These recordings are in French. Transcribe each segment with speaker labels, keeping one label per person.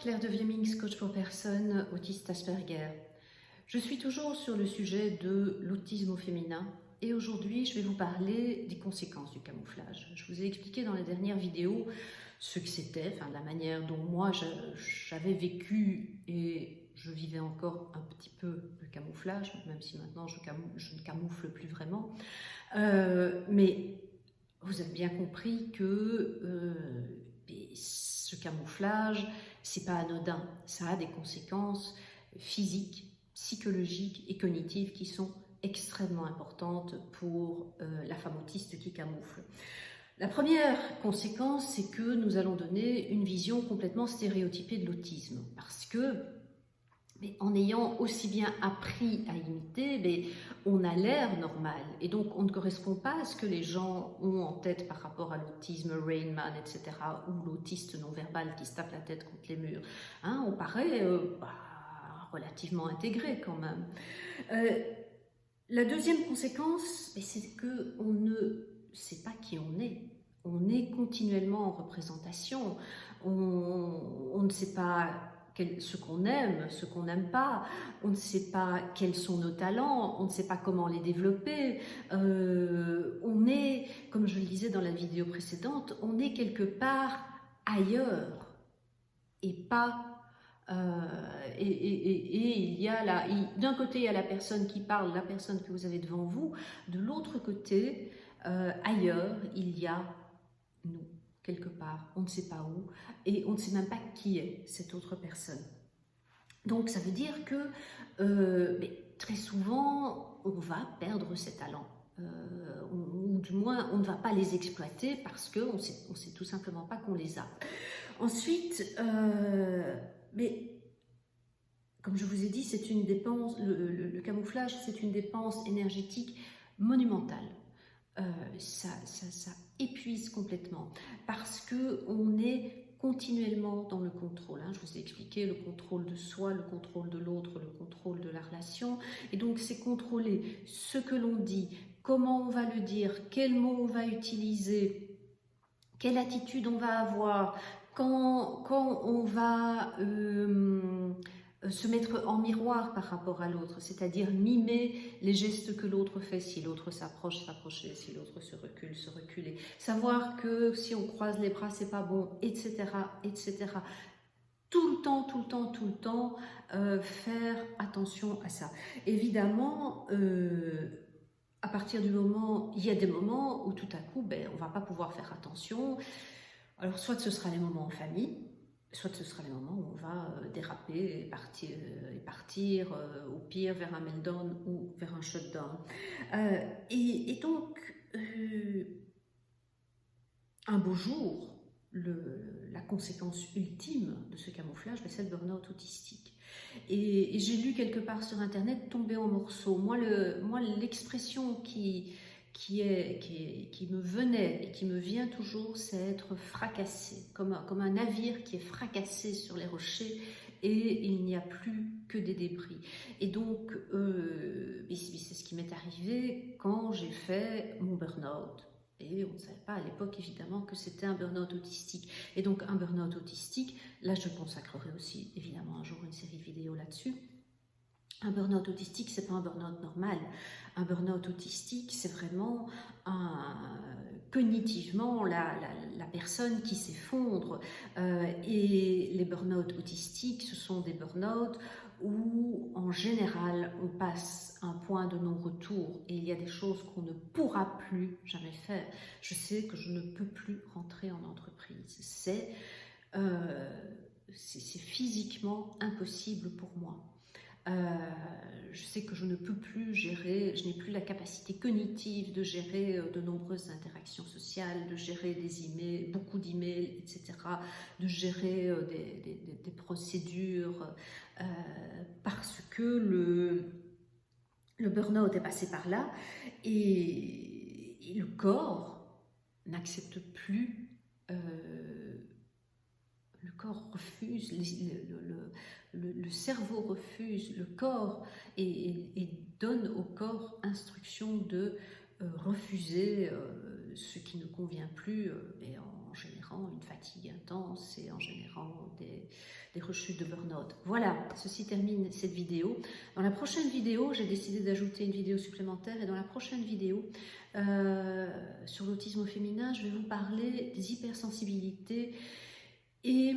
Speaker 1: Claire de Viemings, coach pour personnes autistes Asperger. Je suis toujours sur le sujet de l'autisme au féminin et aujourd'hui je vais vous parler des conséquences du camouflage. Je vous ai expliqué dans la dernière vidéo ce que c'était, la manière dont moi j'avais vécu et je vivais encore un petit peu le camouflage, même si maintenant je ne camoufle plus vraiment. Mais vous avez bien compris que ce camouflage, c'est pas anodin, ça a des conséquences physiques, psychologiques et cognitives qui sont extrêmement importantes pour la femme autiste qui camoufle. La première conséquence, c'est que nous allons donner une vision complètement stéréotypée de l'autisme, parce que en ayant aussi bien appris à imiter, on a l'air normal et donc on ne correspond pas à ce que les gens ont en tête par rapport à l'autisme Rain Man, etc. ou l'autiste non-verbal qui se tape la tête contre les murs. On paraît relativement intégré quand même. La deuxième conséquence, c'est qu'on ne sait pas qui on est. On est continuellement en représentation. On ne sait pas ce qu'on aime, ce qu'on n'aime pas, on ne sait pas quels sont nos talents, on ne sait pas comment les développer, on est, comme je le disais dans la vidéo précédente, on est quelque part ailleurs et pas... il y a d'un côté il y a la personne qui parle, la personne que vous avez devant vous, de l'autre côté, ailleurs, il y a nous. Quelque part, on ne sait pas où, et on ne sait même pas qui est cette autre personne. Donc ça veut dire que très souvent, on va perdre ses talents, ou du moins on ne va pas les exploiter parce qu'on ne sait tout simplement pas qu'on les a. Ensuite, comme je vous ai dit, c'est une dépense, le camouflage, c'est une dépense énergétique monumentale. Ça épuise complètement parce qu'on est continuellement dans le contrôle. Je vous ai expliqué le contrôle de soi, le contrôle de l'autre, le contrôle de la relation. Et donc, c'est contrôler ce que l'on dit, comment on va le dire, quels mots on va utiliser, quelle attitude on va avoir, quand on va... se mettre en miroir par rapport à l'autre, c'est-à-dire mimer les gestes que l'autre fait, si l'autre s'approche, s'approcher, si l'autre se recule, se reculer, savoir que si on croise les bras, c'est pas bon, etc., etc. Tout le temps, faire attention à ça. Évidemment, à partir du moment, il y a des moments où tout à coup, on va pas pouvoir faire attention. Alors, soit ce sera les moments en famille, soit ce sera les moments où on va déraper et partir au pire vers un meltdown ou vers un shutdown. Et donc, un beau jour, la conséquence ultime de ce camouflage, c'est le burn-out autistique. Et j'ai lu quelque part sur Internet, tomber en morceaux. Moi, l'expression qui me venait et qui me vient toujours, c'est être fracassé, comme un navire qui est fracassé sur les rochers et il n'y a plus que des débris. Et donc, c'est ce qui m'est arrivé quand j'ai fait mon burn-out. Et on ne savait pas à l'époque, évidemment, que c'était un burn-out autistique. Et donc, un burn-out autistique, là, je consacrerai aussi, évidemment, un jour une série vidéo là-dessus. Un burn-out autistique, c'est pas un burn-out normal. Un burn-out autistique, c'est vraiment cognitivement la personne qui s'effondre. Et les burn-out autistiques, ce sont des burn-out où, en général, on passe un point de non-retour et il y a des choses qu'on ne pourra plus jamais faire. Je sais que je ne peux plus rentrer en entreprise. C'est physiquement impossible pour moi. Je sais que je ne peux plus gérer, je n'ai plus la capacité cognitive de gérer de nombreuses interactions sociales, de gérer des emails, beaucoup d'emails, etc., de gérer des procédures, parce que le burn-out est passé par là et le corps n'accepte plus, le corps refuse, le cerveau refuse, le corps et donne au corps instruction de refuser ce qui ne convient plus et en générant une fatigue intense et en générant des rechutes de burn-out. Voilà, ceci termine cette vidéo. Dans la prochaine vidéo, j'ai décidé d'ajouter une vidéo supplémentaire et dans la prochaine vidéo sur l'autisme féminin, je vais vous parler des hypersensibilités et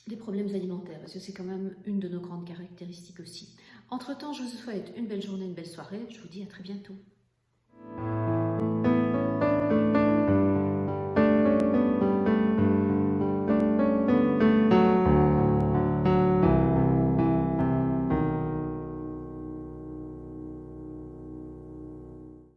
Speaker 1: des problèmes alimentaires, parce que c'est quand même une de nos grandes caractéristiques aussi. Entre-temps, je vous souhaite une belle journée, une belle soirée. Je vous dis à très bientôt.